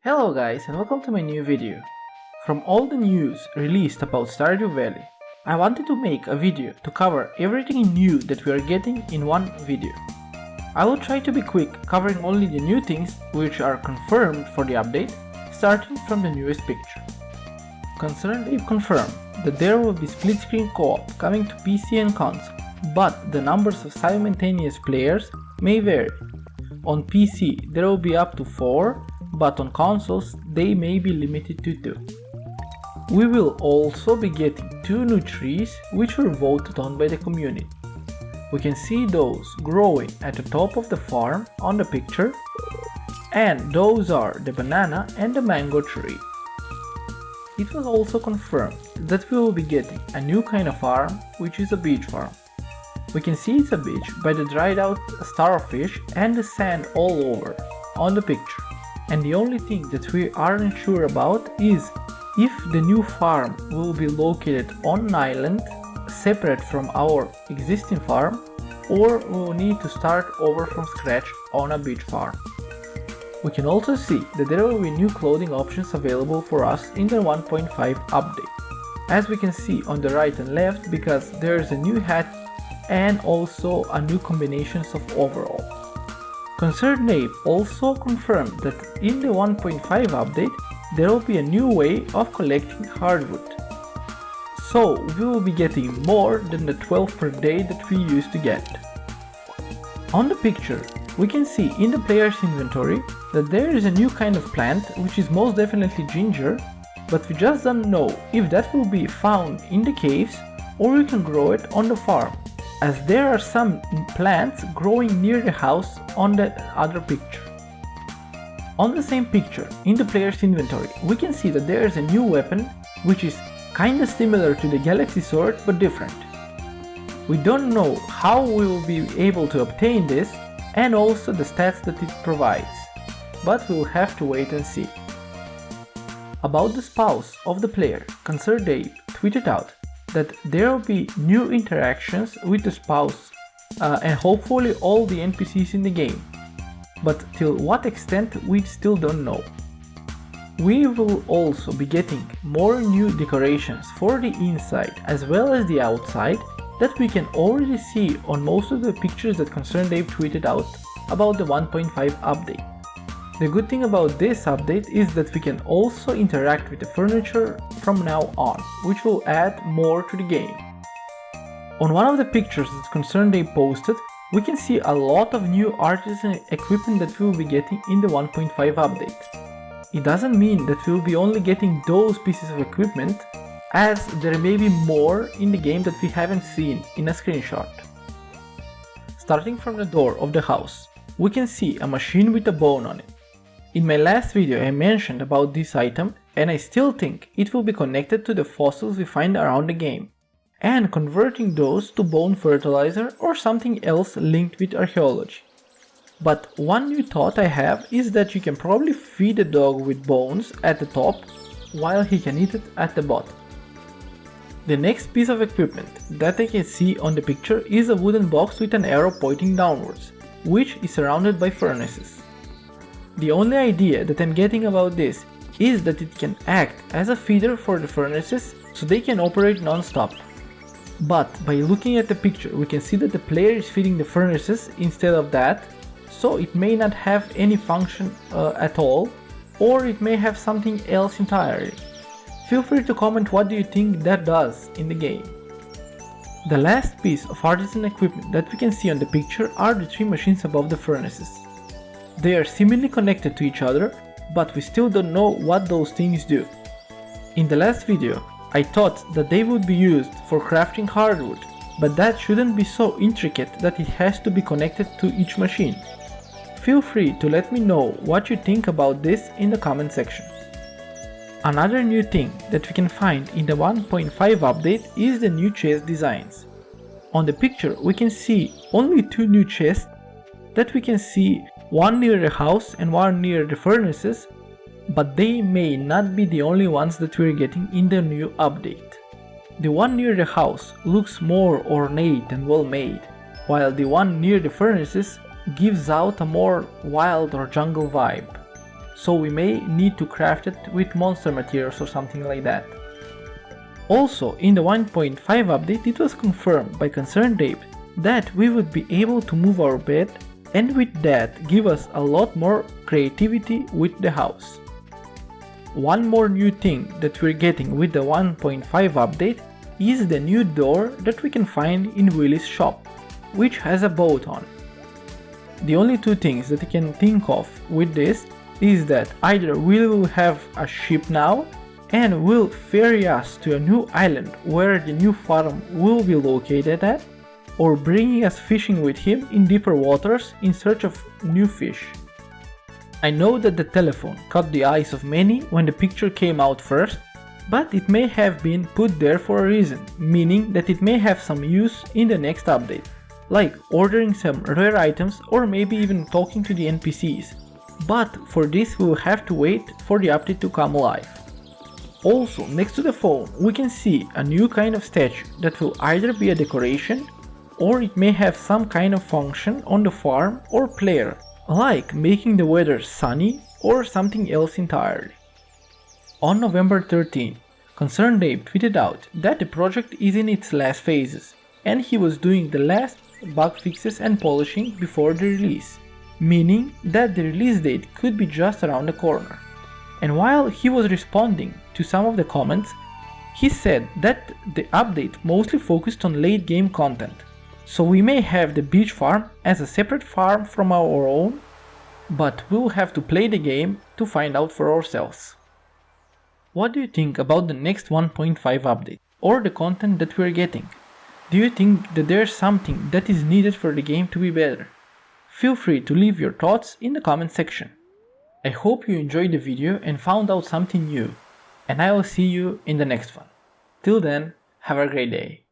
Hello guys and welcome to my new video. From all the news released about Stardew Valley, I wanted to make a video to cover everything new that we are getting in one video. I will try to be quick, covering only the new things which are confirmed for the update, starting from the newest picture. Concerned Ape confirmed that there will be split screen co-op coming to PC and console, but the numbers of simultaneous players may vary. On PC there will be up to 4, but on consoles they may be limited to 2. We will also be getting 2 new trees which were voted on by the community. We can see those growing at the top of the farm on the picture, and those are the banana and the mango tree. It was also confirmed that we will be getting a new kind of farm, which is a beach farm. We can see it's a beach by the dried out starfish and the sand all over on the picture. And the only thing that we aren't sure about is if the new farm will be located on an island separate from our existing farm, or we will need to start over from scratch on a beach farm. We can also see that there will be new clothing options available for us in the 1.5 update, as we can see on the right and left, because there is a new hat and also a new combinations of overall. Concerned Ape also confirmed that in the 1.5 update there will be a new way of collecting hardwood. So we will be getting more than the 12 per day that we used to get. On the picture we can see in the player's inventory that there is a new kind of plant, which is most definitely ginger, but we just don't know if that will be found in the caves or we can grow it on the farm, as there are some plants growing near the house on the other picture. On the same picture, in the player's inventory, we can see that there is a new weapon which is kinda similar to the Galaxy Sword but different. We don't know how we will be able to obtain this and also the stats that it provides, but we will have to wait and see. About the spouse of the player, Concerned Ape tweeted out that there will be new interactions with the spouse and hopefully all the NPCs in the game, but till what extent we still don't know. We will also be getting more new decorations for the inside as well as the outside that we can already see on most of the pictures that Concerned Ape tweeted out about the 1.5 update. The good thing about this update is that we can also interact with the furniture from now on, which will add more to the game. On one of the pictures that Concerned Ape posted, we can see a lot of new Artisan equipment that we will be getting in the 1.5 update. It doesn't mean that we will be only getting those pieces of equipment, as there may be more in the game that we haven't seen in a screenshot. Starting from the door of the house, we can see a machine with a bone on it. In my last video I mentioned about this item, and I still think it will be connected to the fossils we find around the game, and converting those to bone fertilizer or something else linked with archaeology. But one new thought I have is that you can probably feed a dog with bones at the top while he can eat it at the bottom. The next piece of equipment that I can see on the picture is a wooden box with an arrow pointing downwards, which is surrounded by furnaces. The only idea that I'm getting about this is that it can act as a feeder for the furnaces so they can operate non-stop. But by looking at the picture we can see that the player is feeding the furnaces instead of that, so it may not have any function at all, or it may have something else entirely. Feel free to comment what do you think that does in the game. The last piece of Artisan equipment that we can see on the picture are the 3 machines above the furnaces. They are seemingly connected to each other, but we still don't know what those things do. In the last video, I thought that they would be used for crafting hardwood, but that shouldn't be so intricate that it has to be connected to each machine. Feel free to let me know what you think about this in the comment section. Another new thing that we can find in the 1.5 update is the new chest designs. On the picture we can see only 2 new chests that we can see, one near the house and one near the furnaces, but they may not be the only ones that we're getting in the new update. The one near the house looks more ornate and well made, while the one near the furnaces gives out a more wild or jungle vibe. so we may need to craft it with monster materials or something like that. Also, in the 1.5 update it was confirmed by Concerned Ape that we would be able to move our bed, and with that give us a lot more creativity with the house. One more new thing that we're getting with the 1.5 update is the new door that we can find in Willy's shop, which has a boat on. The only two things that I can think of with this is that either Willy will have a ship now and will ferry us to a new island where the new farm will be located at, or bringing us fishing with him in deeper waters in search of new fish. I know that the telephone caught the eyes of many when the picture came out first, but it may have been put there for a reason, meaning that it may have some use in the next update, like ordering some rare items or maybe even talking to the NPCs, but for this we will have to wait for the update to come live. Also, next to the phone we can see a new kind of statue that will either be a decoration or it may have some kind of function on the farm or player, like making the weather sunny or something else entirely. On November 13, Concerned Ape tweeted out that the project is in its last phases and he was doing the last bug fixes and polishing before the release, meaning that the release date could be just around the corner. And while he was responding to some of the comments, he said that the update mostly focused on late game content, so we may have the beach farm as a separate farm from our own, but we'll have to play the game to find out for ourselves. What do you think about the next 1.5 update, or the content that we're getting? Do you think that there's something that is needed for the game to be better? Feel free to leave your thoughts in the comment section. I hope you enjoyed the video and found out something new, and I will see you in the next one. Till then, have a great day.